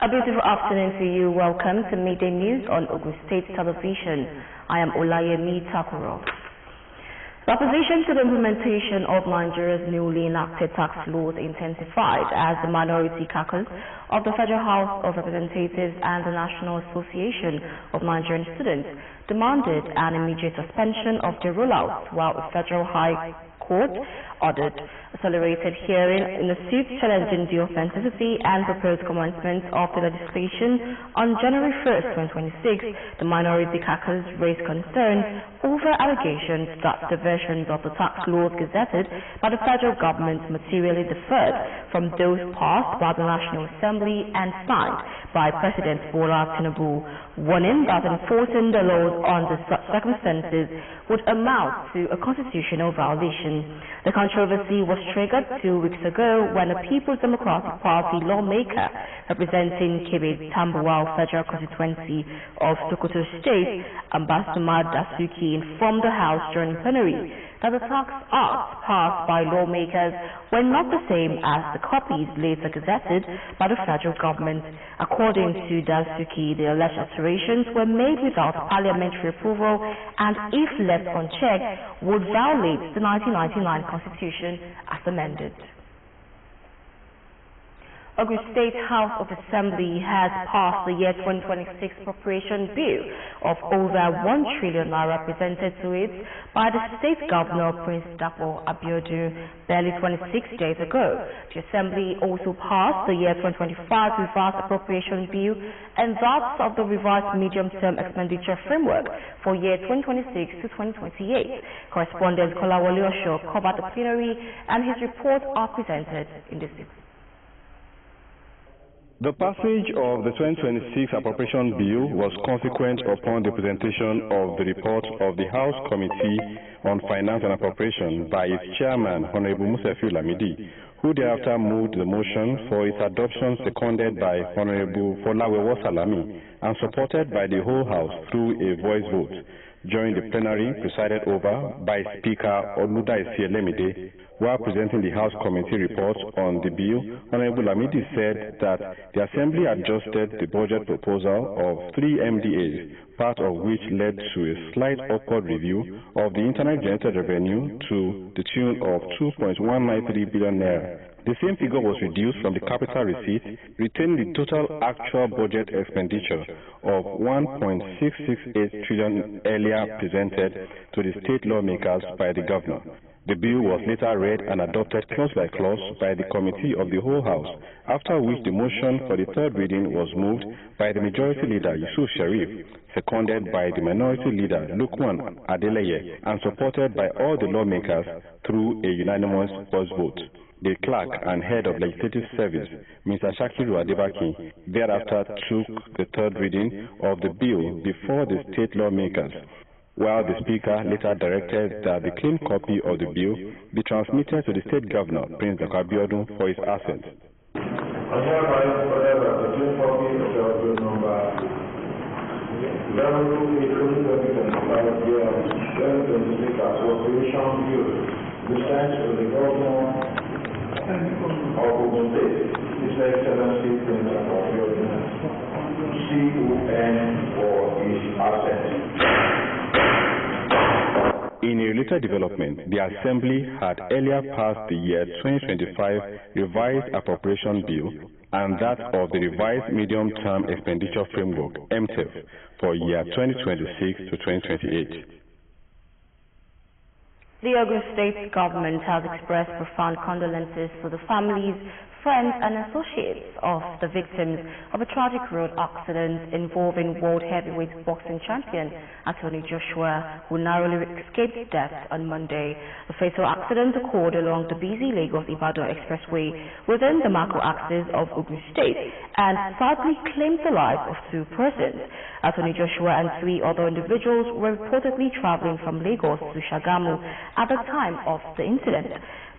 A beautiful afternoon to you. Welcome to Midday News on Ogun State Television. I am Olayemi Takuro. The opposition to the implementation of Nigeria's newly enacted tax laws intensified as the minority caucus of the Federal House of Representatives and the National Association of Nigerian Students demanded an immediate suspension of the rollout, while the Federal High Court ordered accelerated hearing in the suit challenging the authenticity and proposed commencement of the legislation on January 1st, 2026. The minority caucus raised concerns over allegations that the versions of the tax laws gazetted by the federal government materially differed from those passed by the National Assembly and signed by President Bola Tinubu, warning that enforcing the laws under such circumstances would amount to a constitutional violation. The controversy was triggered 2 weeks ago when a People's Democratic Party lawmaker representing Kebbi Tambuwal Federal Constituency of Sokoto State, Ambassador Dasuki, informed the House during plenary that the tax acts passed by lawmakers were not the same as the copies later gazetted by the federal government. According to Dasuki, the alleged alterations were made without parliamentary approval and, if left unchecked, would violate the 1999 Constitution as amended. Ogun State House of Assembly has passed the year 2026 appropriation bill of over 1 trillion naira presented to it by the state governor, Prince Dapo Abiodun, barely 26 days ago. The Assembly also passed the year 2025 revised appropriation bill and that of the revised medium-term expenditure framework for year 2026 to 2028. Correspondent Kolawole Osho covered the plenary, and his reports are presented in this. The passage of the 2026 Appropriation Bill was consequent upon the presentation of the report of the House Committee on Finance and Appropriation by its chairman, Honorable Musefiu Lamidi, who thereafter moved the motion for its adoption, seconded by Honorable Folawewo Salami and supported by the whole House through a voice vote. During the plenary presided over by Speaker Oludaisi Elemide, while presenting the House Committee report on the bill, Honorable Lamidi said that the Assembly adjusted the budget proposal of 3 MDAs, part of which led to a slight upward review of the internal generated revenue to the tune of 2.193 billion naira. The same figure was reduced from the capital receipt, retaining the total actual budget expenditure of 1.668 trillion earlier presented to the state lawmakers by the governor. The bill was later read and adopted clause by clause by the committee of the whole House, after which the motion for the third reading was moved by the majority leader Yusuf Sharif, seconded by the minority leader Lukman Adeleye, and supported by all the lawmakers through a unanimous voice vote. The clerk and head of legislative service, Mr. Shakiru Adebaki, thereafter took the third reading of the bill before the state lawmakers, while the Speaker later directed that the clean copy of the bill be transmitted to the State Governor, Prince Dapo Abiodun, for his assent. I hereby declare that the clean copy of the bill number 11-2025 year 2026 appropriation bill be sent to the Governor of Ogun State, His Excellency Prince Dapo Abiodun, CON, for his assent. In a related development, the Assembly had earlier passed the year 2025 Revised Appropriation Bill and that of the Revised Medium-Term Expenditure Framework, MTEF, for year 2026 to 2028. The Ogun State government has expressed profound condolences to the families, friends and associates of the victims of a tragic road accident involving world heavyweight boxing champion Anthony Joshua, who narrowly escaped death on Monday. The fatal accident occurred along the busy Lagos-Ibadan expressway within the macro axis of Ogun State and sadly claimed the lives of 2 persons. Anthony Joshua and 3 other individuals were reportedly traveling from Lagos to Shagamu at the time of the incident.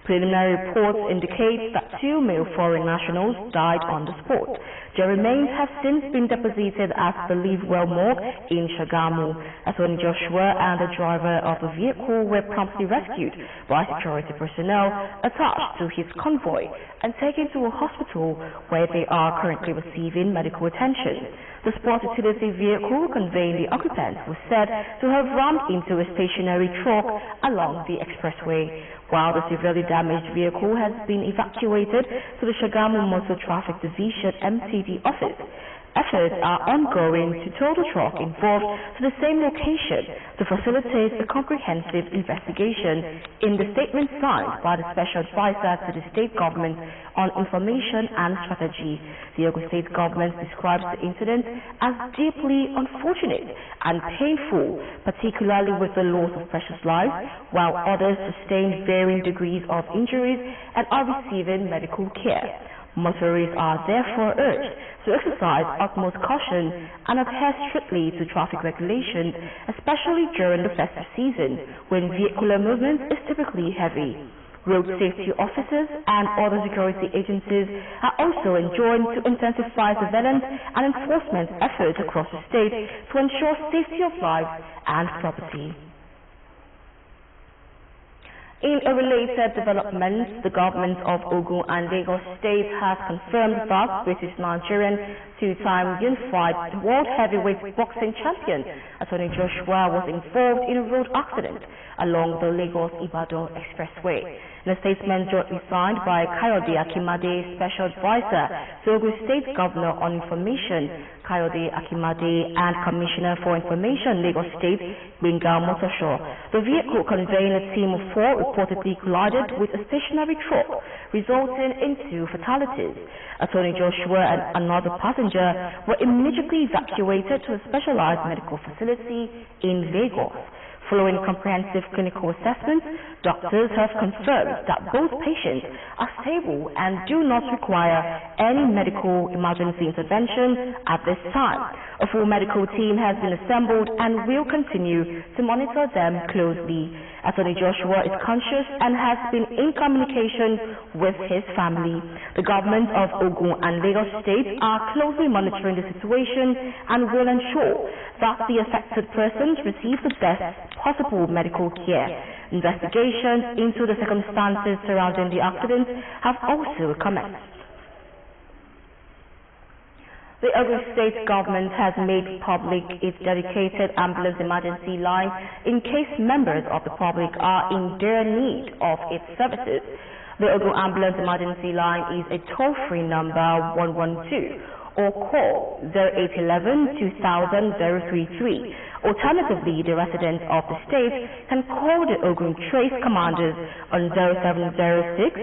Preliminary reports indicate that 2 male foreign nationals died on the spot. Their remains have since been deposited at the Livewell Morgue in Shagamu. Attorney Joshua and the driver of the vehicle were promptly rescued by security personnel attached to his convoy and taken to a hospital where they are currently receiving medical attention. The sport utility vehicle conveying the occupants was said to have rammed into a stationary truck along the expressway, while the severely damaged vehicle has been evacuated to the Shagamu Motor Traffic Division MTD office. Efforts are ongoing to tow the truck involved to the same location to facilitate a comprehensive investigation. In the statement signed by the Special Advisor to the State Government on Information and Strategy, the Ogun State Government describes the incident as deeply unfortunate and painful, particularly with the loss of precious lives, while others sustained varying degrees of injuries and are receiving medical care. Motorists are therefore urged to exercise utmost caution and adhere strictly to traffic regulations, especially during the festive season when vehicular movement is typically heavy. Road safety officers and other security agencies are also enjoined to intensify surveillance and enforcement efforts across the state to ensure safety of lives and property. In a related development, the government of Ogun and Lagos State has confirmed that British Nigerian two-time unified world heavyweight boxing champion Attorney Joshua was involved in a road accident along the Lagos-Ibadan Expressway. In a statement jointly signed by Kayode Akimade, Special Advisor to Ogun State Governor on Information, Kayode Akimade, and Commissioner for Information, Lagos State, Bengal Motoshaw, the vehicle conveying a team of 4 reportedly collided with a stationary truck, resulting into fatalities. Attorney Joshua and another passenger were immediately evacuated to a specialized medical facility in Lagos. Following comprehensive clinical assessments, doctors have confirmed that both patients are stable and do not require any medical emergency intervention at this time. A full medical team has been assembled and will continue to monitor them closely. Attorney Joshua is conscious and has been in communication with his family. The government of Ogun and Lagos State are closely monitoring the situation and will ensure that the affected persons receive the best possible medical care. Investigations into the circumstances surrounding the accident have also commenced. The Ogun State Government has made public its dedicated ambulance emergency line in case members of the public are in dire need of its services. The Ogun Ambulance Emergency Line is a toll-free number 112 or call 0811 2000 033. Alternatively, the residents of the state can call the Ogun Trace Commanders on 0706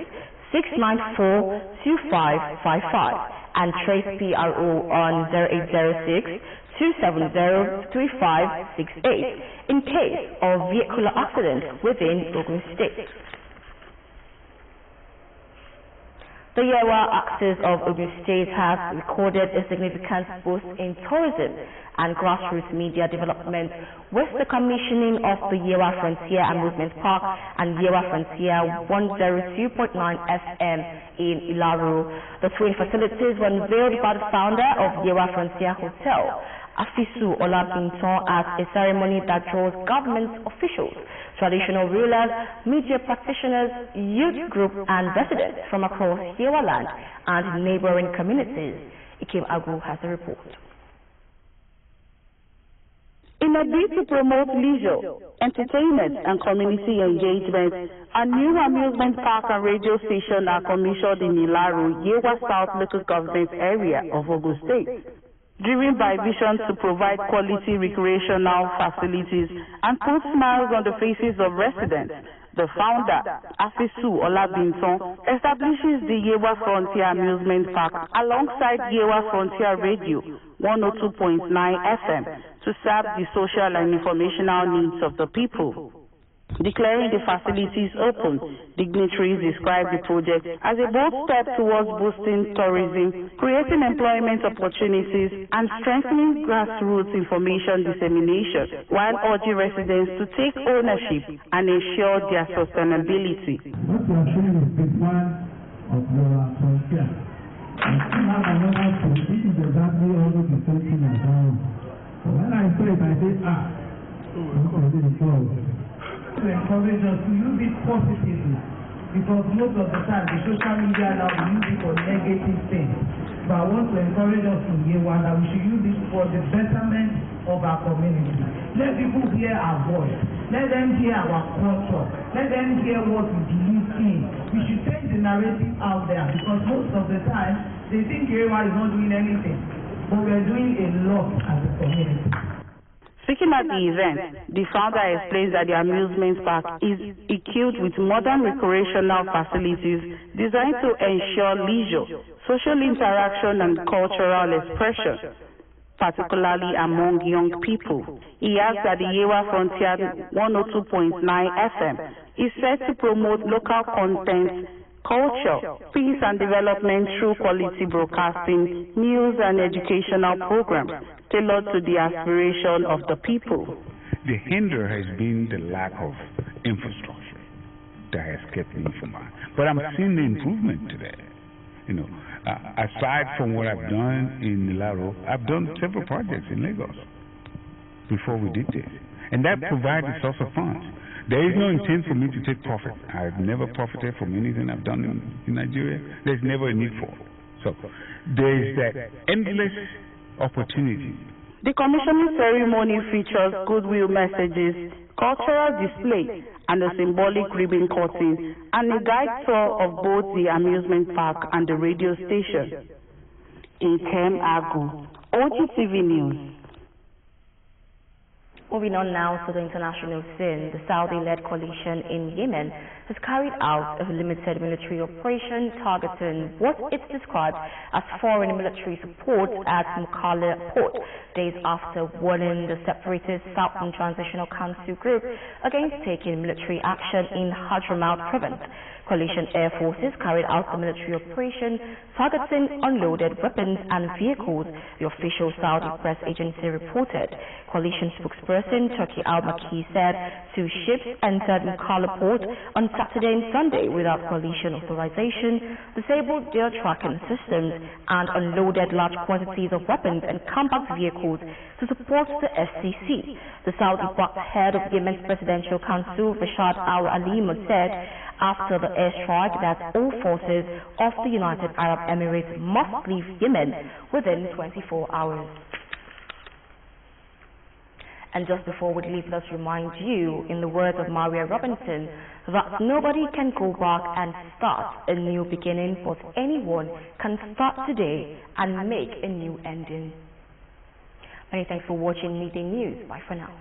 694 2555. and Trace PRO on 0806 270 3568 in case of vehicular accidents within Ogun State. The Yewa axis of Ogun State has recorded a significant boost in tourism and grassroots media development with the commissioning of the Yewa Frontier and Movement Park and Yewa Frontier 102.9 FM in Ilaro. The twin facilities were unveiled by the founder of Yewa Frontier Hotel, Afisu Olabinton, at a ceremony that draws government officials, traditional rulers, media practitioners, youth group and residents from across Yewa land and neighboring communities. Ikim Agu has a report. In a bid to promote leisure, entertainment and community engagement, a new amusement park and radio station are commissioned in Ilaro, Yewa South local government area of Ogun State. Driven by vision to provide quality recreational facilities and put smiles on the faces of residents, the founder, Afisu Olabinton, establishes the Yewa Frontier Amusement Park alongside Yewa Frontier Radio 102.9 FM to serve the social and informational needs of the people. Declaring the facilities open, dignitaries described the project as a bold step towards boosting tourism, creating employment opportunities, and strengthening grassroots information dissemination, while urging residents to take ownership and ensure their sustainability. What you are showing is the plan of your frontier. have another thing, which is exactly almost the same thing as ours. So when I say it, I say, to encourage us to use it positively, because most of the time the social media now we use it for negative things. But I want to encourage us in Yewa that we should use it for the betterment of our community. Let people hear our voice. Let them hear our culture. Let them hear what we believe in. We should change the narrative out there, because most of the time they think Yewa is not doing anything, but we are doing a lot as a community. Speaking at the event, the founder explains that the amusement park is equipped with modern recreational facilities designed to ensure leisure, social interaction, and cultural expression, particularly among young people. He adds that the Yewa Frontier 102.9 FM is set to promote local content, culture, peace and development through quality broadcasting, news and educational programs tailored to the aspiration of the people. The hinder has been the lack of infrastructure that has kept me from mine. But I'm seeing the improvement today. Aside from what I've done in Nilaro, I've done several projects in Lagos before we did this. And that provides a source of funds. There is no intent for me to take profit. I've never profited from anything I've done in Nigeria. There's never a need for it. So there is that endless opportunity. The commissioning ceremony features goodwill messages, cultural display, and a symbolic ribbon cutting, and a guide tour of both the amusement park and the radio station. In Kem Agu, OGTV News. Moving on now to the international scene, the Saudi-led coalition in Yemen has carried out a limited military operation targeting what it described as foreign military support at Mukalla port, days after warning the separatist Southern Transitional Council group against taking military action in Hadramaut province. Coalition air forces carried out the military operation targeting unloaded weapons and vehicles, the official Saudi press agency reported. Coalition spokesperson Turki al-Maki said 2 ships entered Mukalla port on Saturday and Sunday without coalition authorization, disabled their tracking systems, and unloaded large quantities of weapons and combat vehicles to support the SCC. The Saudi-backed head of Yemen's Presidential Council, Rashad al-Alim, said after the airstrike that all forces of the United Arab Emirates must leave Yemen within 24 hours. And just before we leave, let's remind you, in the words of Maria Robinson, that nobody can go back and start a new beginning, but anyone can start today and make a new ending. Many thanks for watching Midday News. Bye for now.